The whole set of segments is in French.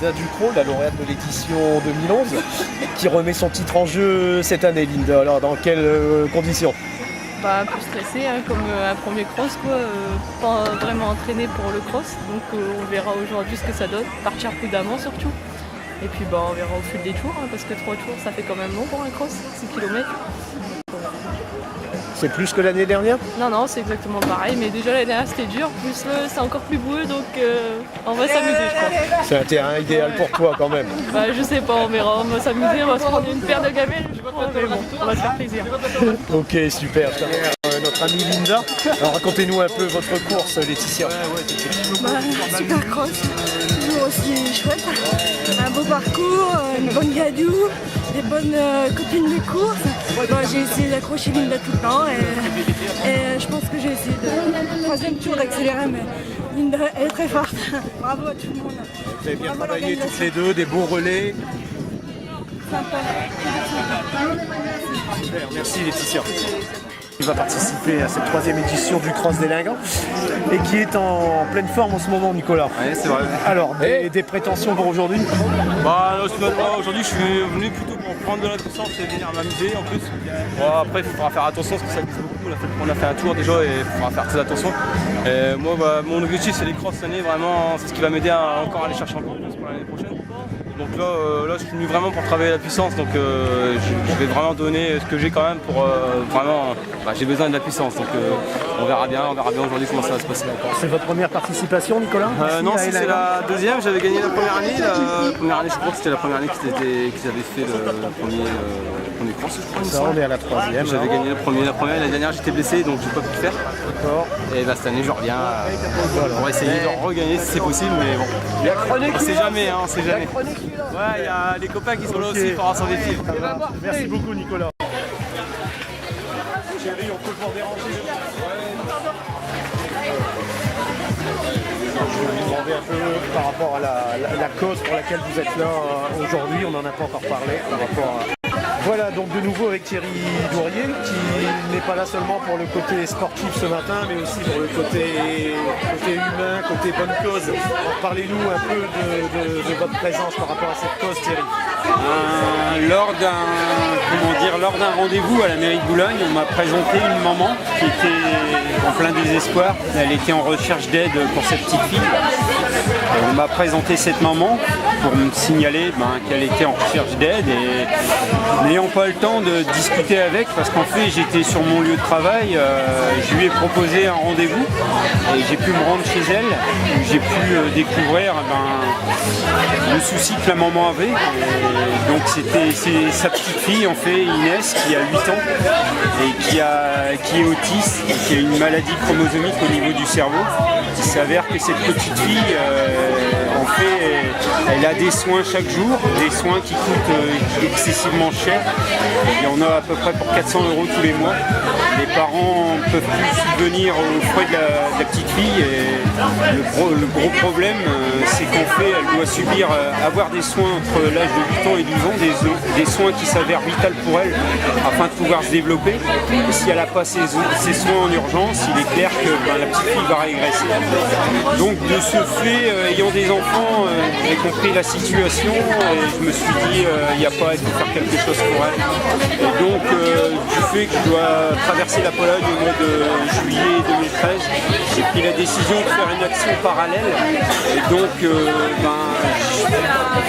Linda Ducrot, la lauréate de l'édition 2011, qui remet son titre en jeu cette année, Linda. Alors, dans quelles conditions? Bah, un peu stressé, hein, comme un premier cross, quoi. Pas vraiment entraîné pour le cross, donc on verra aujourd'hui ce que ça donne. Partir prudemment surtout. Et puis bah, on verra au fil des tours, hein, parce que 3 tours ça fait quand même long pour un cross, 6 km. C'est plus que l'année dernière? Non, c'est exactement pareil, mais déjà l'année dernière c'était dur, plus c'est encore plus boueux, donc on va s'amuser je crois. C'est un terrain idéal pour toi quand même. Bah, je sais pas, on verra, on va s'amuser, on va se prendre une paire de gamelles, je crois, mais bon, on va se faire plaisir. Ok, super. Notre amie Linda, alors racontez-nous un peu votre course, Laetitia. Super cross, toujours aussi chouette. Un beau parcours, une bonne gadoue, des bonnes copines de course. J'ai essayé d'accrocher Linda tout le temps et je pense que j'ai essayé de troisième tour d'accélérer, mais Linda elle est très forte. Bravo à tout le monde. Vous avez bien travaillé toutes les deux, des beaux relais. Sympa. Super, merci Laetitia. Il va participer à cette 3e édition du Cross des Lingans et qui est en pleine forme en ce moment, Nicolas. Oui, c'est vrai. Alors, des prétentions pour aujourd'hui? Bah, aujourd'hui, je suis venu plutôt pour prendre de la puissance et venir m'amuser en plus. Bon, après, il faudra faire attention parce que ça glisse beaucoup. On a fait un tour déjà et il faudra faire très attention. Et moi, mon objectif, c'est les crosses cette année. Vraiment, c'est ce qui va m'aider à encore aller chercher encore plus pour l'année prochaine. Donc là, je suis venu vraiment pour travailler la puissance, donc je vais vraiment donner ce que j'ai quand même pour vraiment. J'ai besoin de la puissance, donc on verra bien aujourd'hui comment ça va se passer. C'est votre première participation, Nicolas? Non, c'est la deuxième. J'avais gagné la première année. La première année, je crois que c'était la première année qu'ils avaient fait le premier cross, je crois. Ça, on est à la 3e. J'avais gagné la première, la dernière j'étais blessé, donc j'ai pas pu le faire. D'accord. Et bah, cette année, je reviens pour essayer de regagner si c'est possible, mais bon. On sait jamais, on sait jamais. Ouais, il y a les copains qui sont là aussi pour s'en défier. Merci beaucoup, Nicolas. Chérie, on peut vous déranger. Je vais vous demander un peu par rapport à la cause pour laquelle vous êtes là aujourd'hui. On n'en a pas encore parlé par rapport à... Voilà, donc de nouveau avec Thierry Dourier, qui n'est pas là seulement pour le côté sportif ce matin, mais aussi pour le côté humain, côté bonne cause. Alors, parlez-nous un peu de votre présence par rapport à cette cause, Thierry. Lors d'un rendez-vous à la mairie de Boulogne, on m'a présenté une maman qui était en plein désespoir. Elle était en recherche d'aide pour sa petite fille. On m'a présenté cette maman pour me signaler qu'elle était en recherche d'aide et n'ayant pas le temps de discuter avec, parce qu'en fait j'étais sur mon lieu de travail, je lui ai proposé un rendez-vous et j'ai pu me rendre chez elle, où j'ai pu découvrir le souci que la maman avait. Et donc c'est sa petite fille en fait, Inès, qui a 8 ans et qui est autiste et qui a une maladie chromosomique au niveau du cerveau. Il s'avère que cette petite fille en fait, elle a des soins chaque jour, des soins qui coûtent excessivement cher. Il y en a à peu près pour 400 € tous les mois. Les parents ne peuvent plus subvenir aux frais de la petite fille et le gros problème c'est qu'en fait elle doit subir avoir des soins entre l'âge de 8 ans et 12 ans, des soins qui s'avèrent vitaux pour elle afin de pouvoir se développer. Et si elle n'a pas ces soins en urgence, il est clair que la petite fille va régresser. Donc de ce fait, ayant des enfants, j'ai compris la situation et je me suis dit il n'y a pas, il faut faire quelque chose pour elle. Et donc du fait que je dois traverser la Pologne au mois de juillet 2013, j'ai pris la décision de faire une action parallèle et donc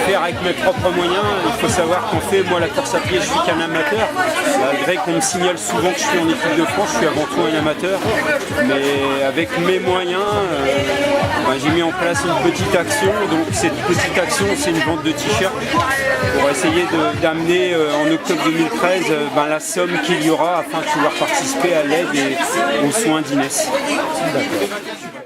faire avec mes propres moyens. Il faut savoir qu'en fait, moi la course à pied, je suis qu'un amateur, malgré qu'on me signale souvent que je suis en équipe de France, je suis avant tout un amateur, mais avec mes moyens, j'ai mis en place une petite action. Donc cette petite action, c'est une vente de t-shirts pour essayer d'amener en octobre 2013 la somme qu'il y aura afin de pouvoir participer à l'aide et aux soins d'Inès. D'accord.